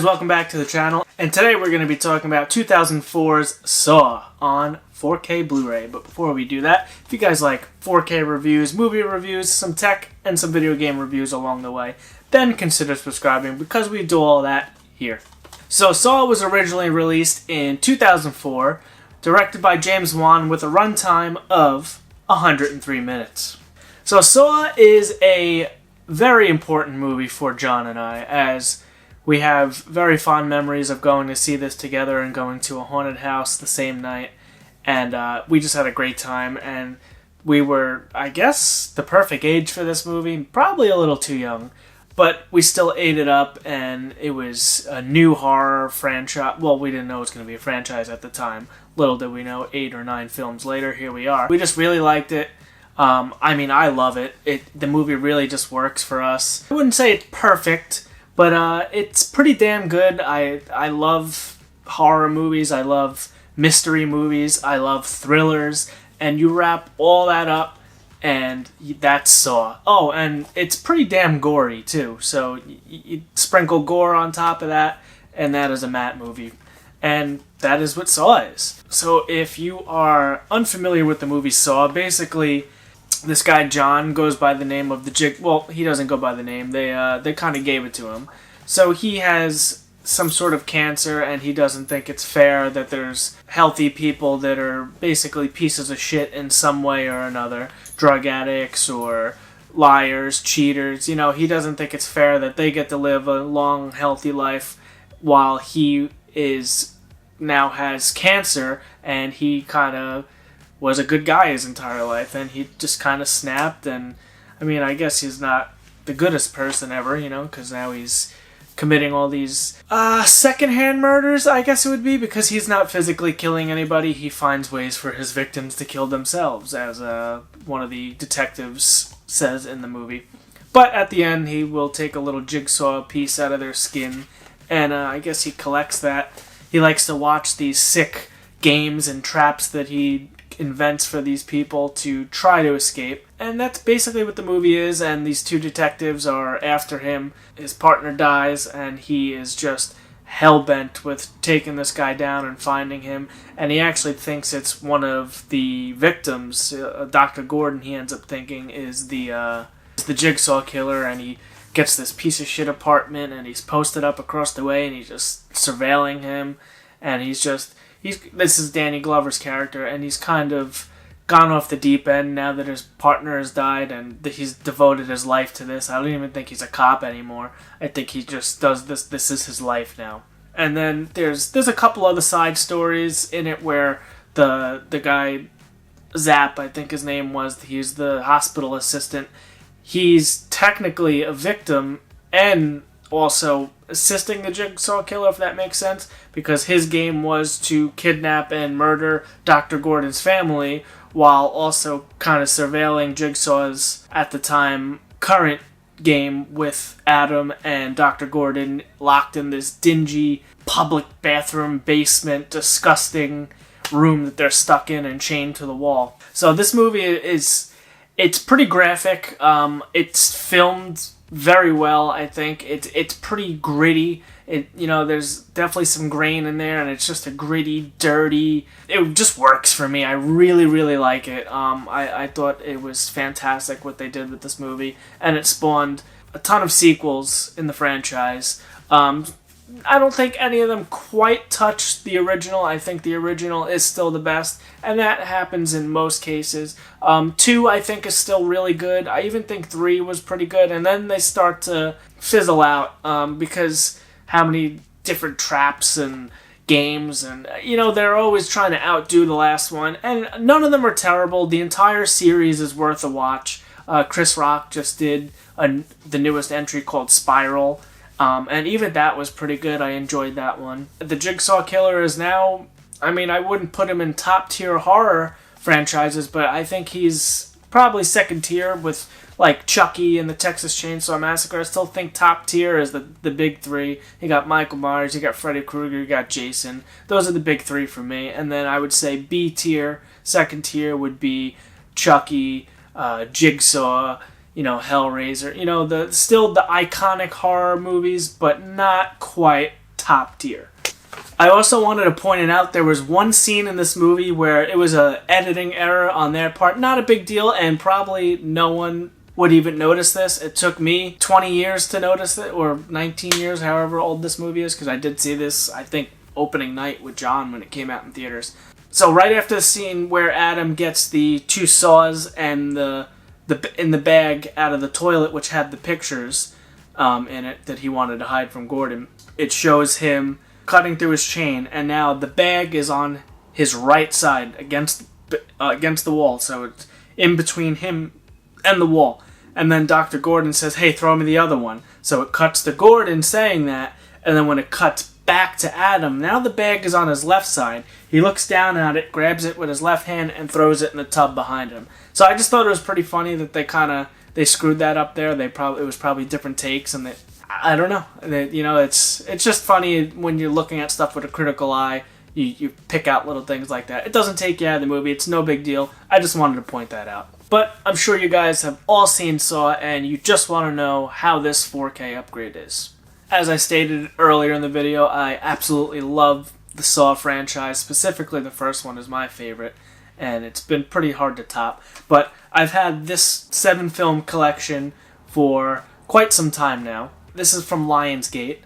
guys, welcome back to the channel, and today we're going to be talking about 2004's Saw on 4K Blu-ray. But before we do that, if you guys like 4K reviews, movie reviews, some tech, and some video game reviews along the way, then consider subscribing because we do all that here. So Saw was originally released in 2004, directed by James Wan with a runtime of 103 minutes. So Saw is a very important movie for John and I, as we have very fond memories of going to see this together and going to a haunted house the same night, and we just had a great time, and we were, I guess, the perfect age for this movie, probably a little too young, but we still ate it up, and it was a new horror franchise. Well, we didn't know it was going to be a franchise at the time. Little did we know, 8 or 9 films later, here we are. We just really liked it. I love it. The movie really just works for us. I wouldn't say it's perfect, but it's pretty damn good. I love horror movies. I love mystery movies. I love thrillers. And you wrap all that up, and that's Saw. Oh, and it's pretty damn gory, too. So you sprinkle gore on top of that, and that is a Matt movie. And that is what Saw is. So if you are unfamiliar with the movie Saw, basically this guy John goes by the name of the Jig. Well, he doesn't go by the name. They kind of gave it to him. So he has some sort of cancer, and he doesn't think it's fair that there's healthy people that are basically pieces of shit in some way or another, drug addicts or liars, cheaters. You know, he doesn't think it's fair that they get to live a long, healthy life while he now has cancer, and he kind of was a good guy his entire life, and he just kind of snapped. And I mean, I guess he's not the goodest person ever, you know, because now he's committing all these secondhand murders, I guess it would be, because he's not physically killing anybody. He finds ways for his victims to kill themselves, as one of the detectives says in the movie. But at the end, he will take a little jigsaw piece out of their skin, and I guess he collects that. He likes to watch these sick games and traps that he invents for these people to try to escape. And that's basically what the movie is, and these two detectives are after him. His partner dies, and he is just hell-bent with taking this guy down and finding him. And he actually thinks it's one of the victims, Dr. Gordon, he ends up thinking is the jigsaw killer, and he gets this piece of shit apartment, and he's posted up across the way, and he's just surveilling him, and this is Danny Glover's character, and he's kind of gone off the deep end now that his partner has died, and he's devoted his life to this. I don't even think he's a cop anymore. I think he just does this. This is his life now. And then there's a couple other side stories in it where the guy, Zap, I think his name was, he's the hospital assistant. He's technically a victim and also assisting the jigsaw killer, if that makes sense, because his game was to kidnap and murder Dr. Gordon's family while also kind of surveilling Jigsaw's, at the time, current game with Adam and Dr. Gordon locked in this dingy public bathroom basement, disgusting room that they're stuck in and chained to the wall. So this movie it's pretty graphic. It's filmed very well, I think. It's pretty gritty. There's definitely some grain in there, and it's just a gritty, dirty. It just works for me. I really, really like it. I thought it was fantastic what they did with this movie, and it spawned a ton of sequels in the franchise. I don't think any of them quite touch the original. I think the original is still the best, and that happens in most cases. 2, I think, is still really good. I even think 3 was pretty good, and then they start to fizzle out because how many different traps and games, and they're always trying to outdo the last one, and none of them are terrible. The entire series is worth a watch. Chris Rock just did the newest entry called Spiral, and even that was pretty good. I enjoyed that one. The Jigsaw Killer is now, I wouldn't put him in top tier horror franchises, but I think he's probably second tier with like Chucky and the Texas Chainsaw Massacre. I still think top tier is the big 3. You got Michael Myers, you got Freddy Krueger, you got Jason. Those are the big 3 for me. And then I would say B tier, second tier would be Chucky, Jigsaw, Hellraiser. Still the iconic horror movies, but not quite top tier. I also wanted to point it out, there was one scene in this movie where it was an editing error on their part. Not a big deal, and probably no one would even notice this. It took me 20 years to notice it, or 19 years, however old this movie is, because I did see this, I think, opening night with John when it came out in theaters. So right after the scene where Adam gets the 2 saws and in the bag out of the toilet, which had the pictures in it that he wanted to hide from Gordon, it shows him cutting through his chain, and now the bag is on his right side against the wall, so it's in between him and the wall. And then Dr. Gordon says, "Hey, throw me the other one." So it cuts to Gordon saying that, and then when it cuts back to Adam, now the bag is on his left side. He looks down at it, grabs it with his left hand, and throws it in the tub behind him. So I just thought it was pretty funny that they screwed that up there. It was probably different takes, and I don't know. It's just funny when you're looking at stuff with a critical eye. You pick out little things like that. It doesn't take you out of the movie. It's no big deal. I just wanted to point that out. But I'm sure you guys have all seen Saw, and you just want to know how this 4K upgrade is. As I stated earlier in the video, I absolutely love the Saw franchise. Specifically, the first one is my favorite, and it's been pretty hard to top. But I've had this 7-film collection for quite some time now. This is from Lionsgate,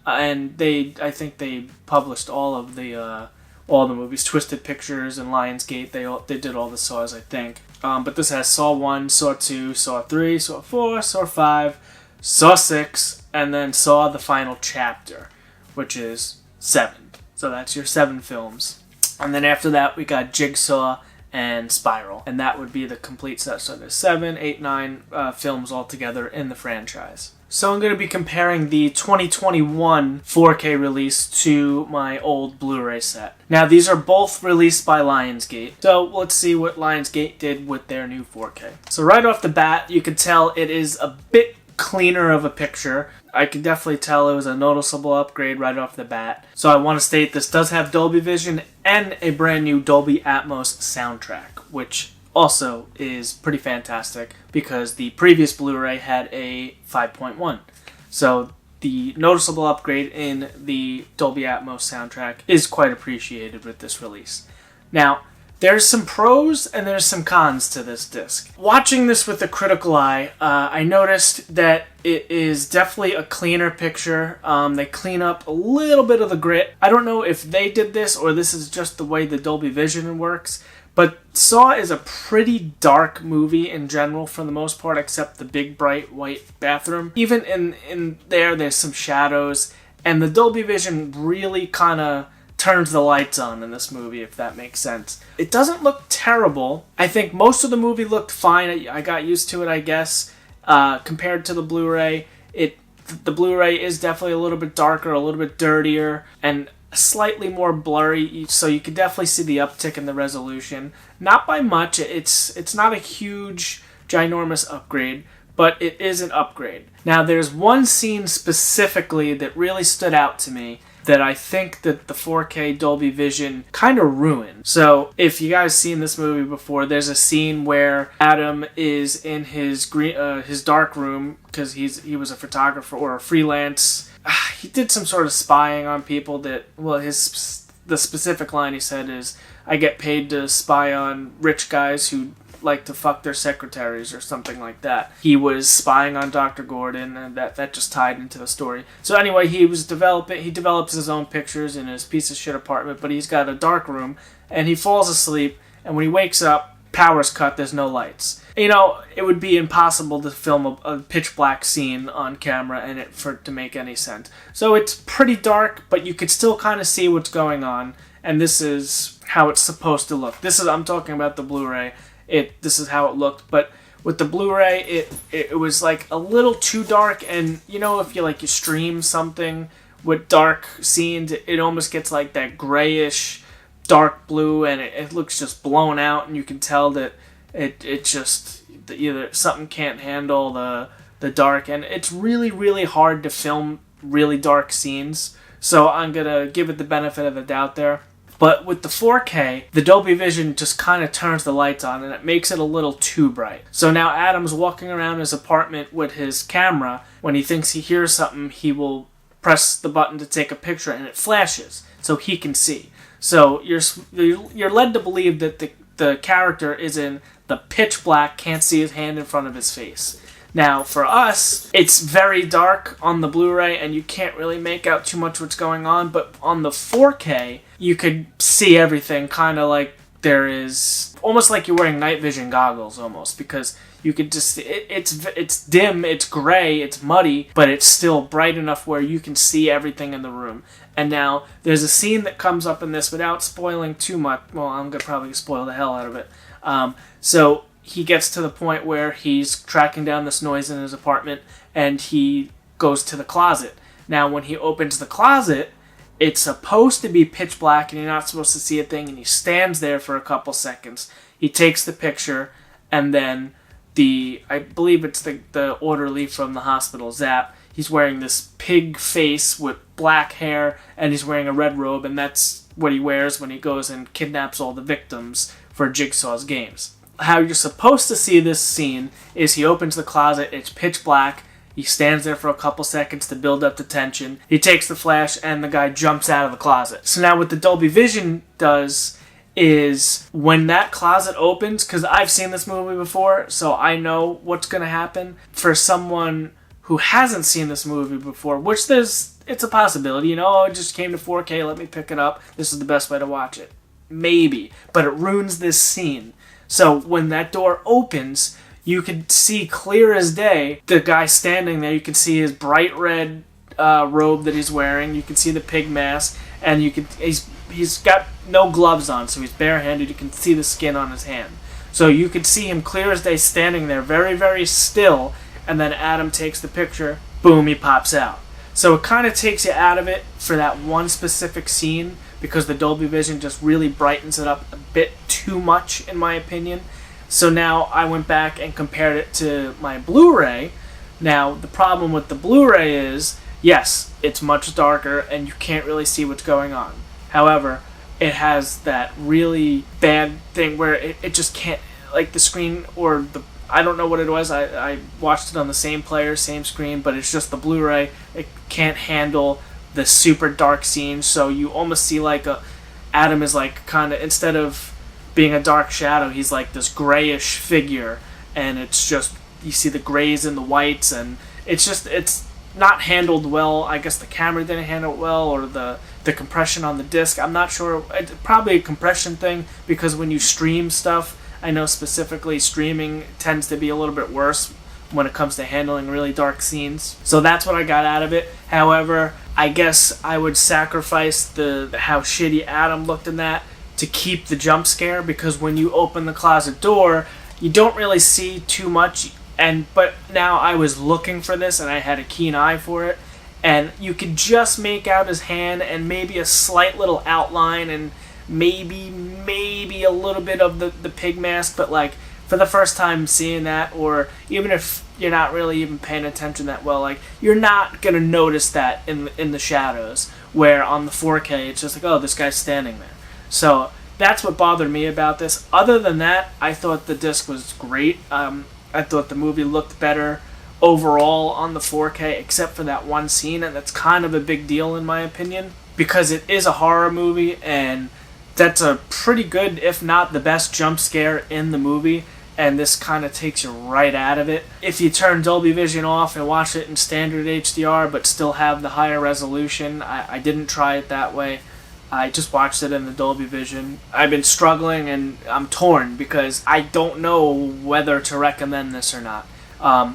and I think they published all the movies, Twisted Pictures and Lionsgate. They did all the Saws, I think. But this has Saw 1, Saw 2, Saw 3, Saw 4, Saw 5, Saw 6, and then Saw the Final Chapter, which is 7. So that's your 7 films. And then after that, we got Jigsaw and Spiral, and that would be the complete set. So there's 7, 8, 9 films altogether in the franchise. So I'm going to be comparing the 2021 4K release to my old Blu-ray set. Now these are both released by Lionsgate, so let's see what Lionsgate did with their new 4K. So right off the bat, you can tell it is a bit cleaner of a picture. I can definitely tell it was a noticeable upgrade right off the bat. So I want to state this does have Dolby Vision and a brand new Dolby Atmos soundtrack, which also is pretty fantastic because the previous Blu-ray had a 5.1. So the noticeable upgrade in the Dolby Atmos soundtrack is quite appreciated with this release. Now, there's some pros and there's some cons to this disc. Watching this with a critical eye, I noticed that it is definitely a cleaner picture. They clean up a little bit of the grit. I don't know if they did this or this is just the way the Dolby Vision works, but Saw is a pretty dark movie in general for the most part, except the big bright white bathroom. Even in there's some shadows, and the Dolby Vision really kind of turns the lights on in this movie, if that makes sense. It doesn't look terrible. I think most of the movie looked fine. I got used to it, I guess. Compared to the Blu-ray, the Blu-ray is definitely a little bit darker, a little bit dirtier, and slightly more blurry, so you can definitely see the uptick in the resolution. Not by much. It's not a huge, ginormous upgrade, but it is an upgrade. Now, there's one scene specifically that really stood out to me that I think that the 4K Dolby Vision kind of ruined. So, if you guys seen this movie before, there's a scene where Adam is in his dark room because he was a photographer or a freelance. He did some sort of spying on people the specific line he said is, "I get paid to spy on rich guys who like to fuck their secretaries," or something like that. He was spying on Dr. Gordon, and that just tied into the story. So anyway, he develops his own pictures in his piece of shit apartment, but he's got a dark room, and he falls asleep, and when he wakes up, power's cut, there's no lights. You know, it would be impossible to film a pitch black scene on camera and for it to make any sense. So it's pretty dark, but you could still kind of see what's going on, and this is how it's supposed to look. I'm talking about the Blu-ray. This is how it looked, but with the Blu-ray, it was like a little too dark, and you know, if you stream something with dark scenes, it almost gets like that grayish dark blue, and it looks just blown out, and you can tell that it just either something can't handle the dark, and it's really, really hard to film really dark scenes, so I'm gonna give it the benefit of the doubt there. But with the 4K, the Dolby Vision just kind of turns the lights on, and it makes it a little too bright. So now Adam's walking around his apartment with his camera. When he thinks he hears something, he will press the button to take a picture and it flashes so he can see. So you're led to believe that the character is in the pitch black, can't see his hand in front of his face. Now, for us, it's very dark on the Blu-ray, and you can't really make out too much what's going on, but on the 4K, you could see everything, kind of like there is, almost like you're wearing night vision goggles, almost, because you could just, it's dim, it's gray, it's muddy, but it's still bright enough where you can see everything in the room. And now, there's a scene that comes up in this without spoiling too much. Well, I'm going to probably spoil the hell out of it. So he gets to the point where he's tracking down this noise in his apartment, and he goes to the closet. Now, when he opens the closet, it's supposed to be pitch black, and you're not supposed to see a thing, and he stands there for a couple seconds. He takes the picture, and then I believe it's the orderly from the hospital, Zap, he's wearing this pig face with black hair, and he's wearing a red robe, and that's what he wears when he goes and kidnaps all the victims for Jigsaw's games. How you're supposed to see this scene is he opens the closet, it's pitch black, he stands there for a couple seconds to build up the tension, he takes the flash, and the guy jumps out of the closet. So now what the Dolby Vision does is when that closet opens, because I've seen this movie before, so I know what's going to happen. For someone who hasn't seen this movie before, which it's a possibility, it just came to 4K, let me pick it up, this is the best way to watch it. Maybe, but it ruins this scene. So when that door opens, you can see clear as day the guy standing there. You can see his bright red robe that he's wearing. You can see the pig mask, and he's got no gloves on, so he's barehanded. You can see the skin on his hand. So you can see him clear as day standing there, very, very still, and then Adam takes the picture, boom, he pops out. So it kind of takes you out of it for that one specific scene, because the Dolby Vision just really brightens it up a bit too much, in my opinion. So now I went back and compared it to my Blu-ray. Now, the problem with the Blu-ray is, yes, it's much darker and you can't really see what's going on. However, it has that really bad thing where it just can't, like the screen or I don't know what it was. I watched it on the same player, same screen, but it's just the Blu-ray. It can't handle the super dark scenes, so you almost see like Adam is like kind of, instead of being a dark shadow, he's like this grayish figure, and it's just, you see the grays and the whites, and it's not handled well. I guess the camera didn't handle it well, or the compression on the disc, I'm not sure. It's probably a compression thing, because when you stream stuff, I know specifically streaming tends to be a little bit worse when it comes to handling really dark scenes. So that's what I got out of it. However, I guess I would sacrifice how shitty Adam looked in that to keep the jump scare, because when you open the closet door, you don't really see too much. But now I was looking for this, and I had a keen eye for it, and you could just make out his hand and maybe a slight little outline, and maybe a little bit of the pig mask, but like for the first time seeing that, or even if you're not really even paying attention that well, like you're not gonna notice that in the shadows, where on the 4K it's just like, oh, this guy's standing there. So that's what bothered me about this. Other than that, I thought the disc was great. I thought the movie looked better overall on the 4K, except for that one scene, and that's kind of a big deal in my opinion, because it is a horror movie, and that's a pretty good, if not the best, jump scare in the movie, and this kind of takes you right out of it. If you turn Dolby Vision off and watch it in standard HDR but still have the higher resolution, I didn't try it that way. I just watched it in the Dolby Vision. I've been struggling, and I'm torn because I don't know whether to recommend this or not.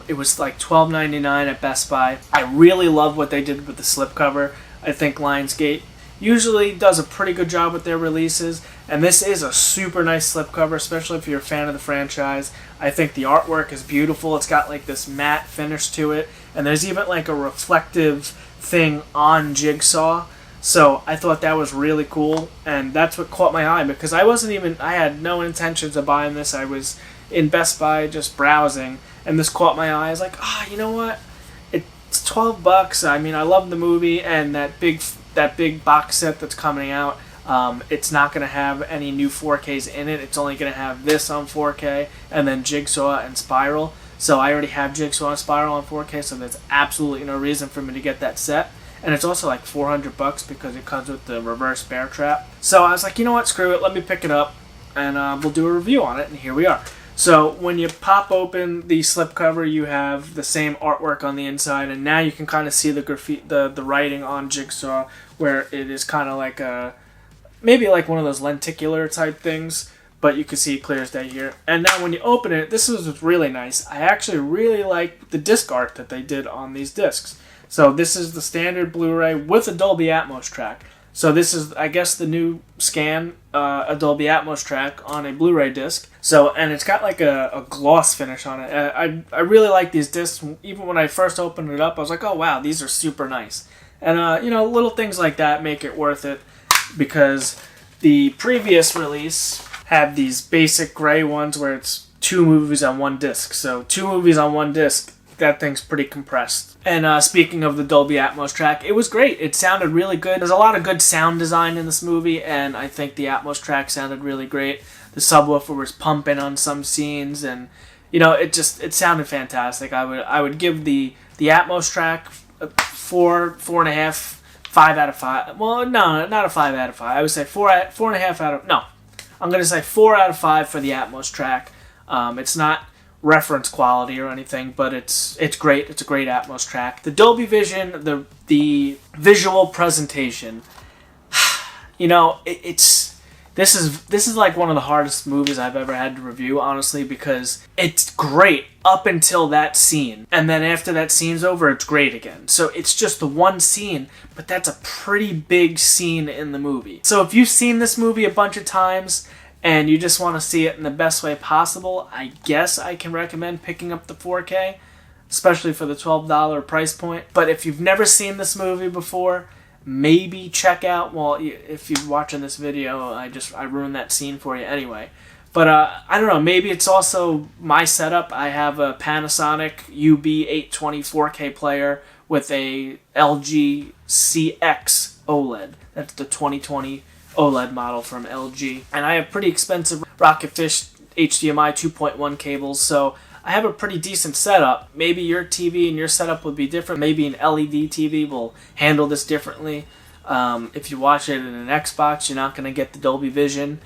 It was like $12.99 at Best Buy. I really love what they did with the slipcover. I think Lionsgate usually does a pretty good job with their releases, and this is a super nice slipcover, especially if you're a fan of the franchise. I think the artwork is beautiful. It's got like this matte finish to it, and there's even like a reflective thing on Jigsaw. So I thought that was really cool, and that's what caught my eye, because I had no intentions of buying this. I was in Best Buy just browsing, and this caught my eye. I was like, you know what? It's $12. I mean, I love the movie, and that big box set that's coming out. It's not going to have any new 4Ks in it. It's only going to have this on 4K, and then Jigsaw and Spiral. So I already have Jigsaw and Spiral on 4K, so there's absolutely no reason for me to get that set. and it's also like $400 because it comes with the reverse bear trap. So I was like, you know what, screw it, let me pick it up, and we'll do a review on it, and here we are. So when you pop open the slipcover, you have the same artwork on the inside, and now you can kind of see the graffiti, the writing on Jigsaw, where it is kind of like maybe like one of those lenticular type things, but you can see it clear as day here. And now when you open it, this is really nice. I actually really like the disc art that they did on these discs. So this is the standard Blu-ray with a Dolby Atmos track. So this is, I guess, the new scan, a Dolby Atmos track on a Blu-ray disc. So, and it's got like a gloss finish on it. I really like these discs. Even when I first opened it up, I was like, oh wow, these are super nice. And you know, little things like that make it worth it, because the previous release had these basic gray ones where it's 2 movies on 1 disc. So 2 movies on 1 disc, that thing's pretty compressed. And speaking of the Dolby Atmos track, it was great. It sounded really good. There's a lot of good sound design in this movie, and I think the Atmos track sounded really great. The subwoofer was pumping on some scenes, and you know, it sounded fantastic. I would give the Atmos track 4.5, 5 out of 5. Well, no, not a 5 out of 5. I would say 4.5 out of, no. I'm going to say 4 out of 5 for the Atmos track. It's not reference quality or anything, but it's great. It's a great Atmos track. The Dolby Vision, the visual presentation, you know, this is like one of the hardest movies I've ever had to review, honestly, because it's great up until that scene, and then after that scene's over, it's great again. So it's just the one scene, but that's a pretty big scene in the movie. So if you've seen this movie a bunch of times and you just want to see it in the best way possible, I guess I can recommend picking up the 4K, especially for the $12 price point. But if you've never seen this movie before, maybe check out, well, if you're watching this video, I ruined that scene for you anyway. But I don't know, maybe it's also my setup. I have a Panasonic UB820 4K player with a LG CX OLED. That's the 2020 OLED model from LG. And I have pretty expensive Rocketfish HDMI 2.1 cables, so I have a pretty decent setup. Maybe your TV and your setup would be different. Maybe an LED TV will handle this differently. If you watch it in an Xbox, you're not going to get the Dolby Vision.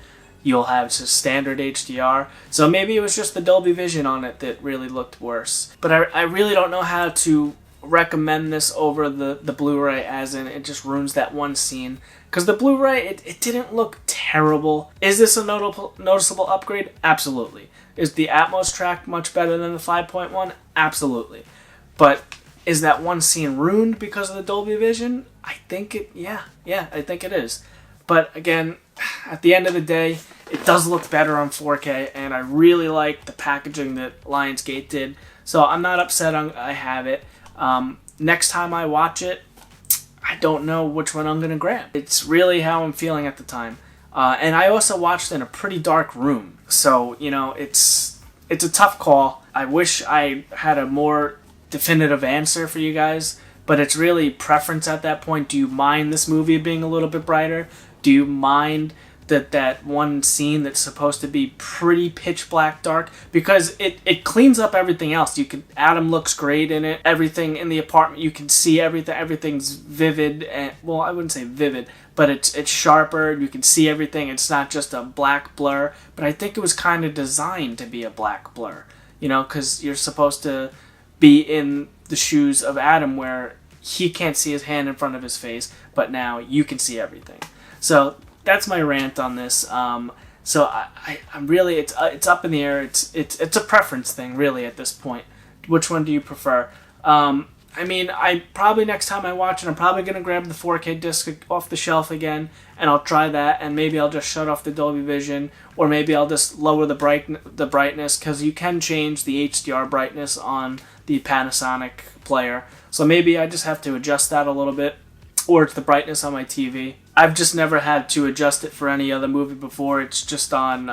You'll have just standard HDR. So maybe it was just the Dolby Vision on it that really looked worse. But I really don't know how to recommend this over the Blu-ray, as in it just ruins that one scene. Because the Blu-ray, it didn't look terrible. Is this a noticeable upgrade? Absolutely. Is the Atmos track much better than the 5.1? Absolutely. But is that one scene ruined because of the Dolby Vision? I think I think it is. But again, at the end of the day, it does look better on 4K, and I really like the packaging that Lionsgate did. So I'm not upset I have it. Next time I watch it, I don't know which one I'm going to grab. It's really how I'm feeling at the time. And I also watched in a pretty dark room. So, you know, it's a tough call. I wish I had a more definitive answer for you guys, but it's really preference at that point. Do you mind this movie being a little bit brighter? Do you mind that one scene that's supposed to be pretty pitch black dark? Because it cleans up everything else. Adam looks great in it. Everything in the apartment, you can see everything. Everything's vivid, and well, I wouldn't say vivid, but it's sharper. You can see everything. It's not just a black blur. But I think it was kind of designed to be a black blur, you know, because you're supposed to be in the shoes of Adam, where he can't see his hand in front of his face, but now you can see everything. So that's my rant on this. So I'm really, it's up in the air. It's a preference thing, really, at this point. Which one do you prefer? I mean, I probably next time I watch it, I'm probably going to grab the 4K disc off the shelf again, and I'll try that, and maybe I'll just shut off the Dolby Vision, or maybe I'll just lower the brightness, because you can change the HDR brightness on the Panasonic player. So maybe I just have to adjust that a little bit, or it's the brightness on my TV. I've just never had to adjust it for any other movie before. It's just on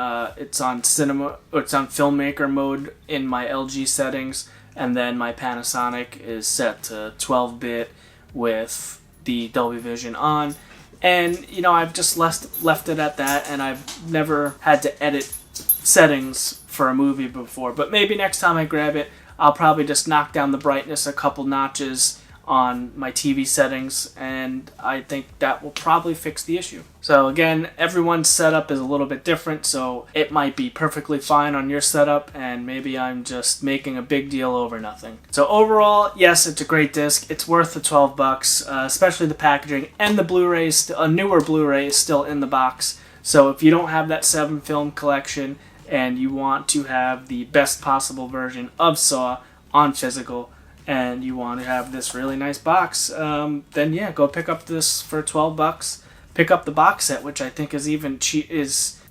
cinema, or it's on filmmaker mode in my LG settings, and then my Panasonic is set to 12-bit with the Dolby Vision on. And you know, I've just left it at that, and I've never had to edit settings for a movie before. But maybe next time I grab it, I'll probably just knock down the brightness a couple notches on my TV settings, and I think that will probably fix the issue. So again, everyone's setup is a little bit different, so it might be perfectly fine on your setup, and maybe I'm just making a big deal over nothing. So overall, yes, it's a great disc. It's worth the $12, especially the packaging, and the Blu-ray, a newer Blu-ray is still in the box. So if you don't have that 7-film collection and you want to have the best possible version of Saw on physical, and you want to have this really nice box, then yeah, go pick up this for $12. Pick up the box set, which I think is even cheap.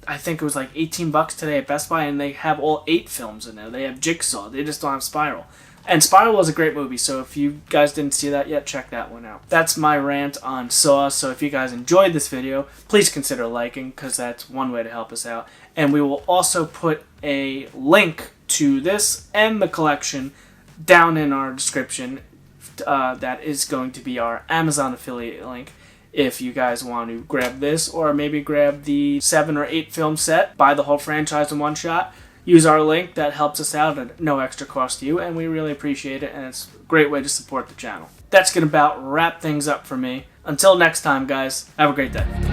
I think it was like $18 today at Best Buy, and they have all 8 films in there. They have Jigsaw. They just don't have Spiral. And Spiral was a great movie, so if you guys didn't see that yet, check that one out. That's my rant on Saw, so if you guys enjoyed this video, please consider liking, because that's one way to help us out. And we will also put a link to this and the collection down in our description. That is going to be our Amazon affiliate link if you guys want to grab this, or maybe grab the 7 or 8 film set, buy the whole franchise in one shot. Use our link. That helps us out at no extra cost to you, and we really appreciate it, and it's a great way to support the channel. That's going to about wrap things up for me. Until next time, guys, have a great day.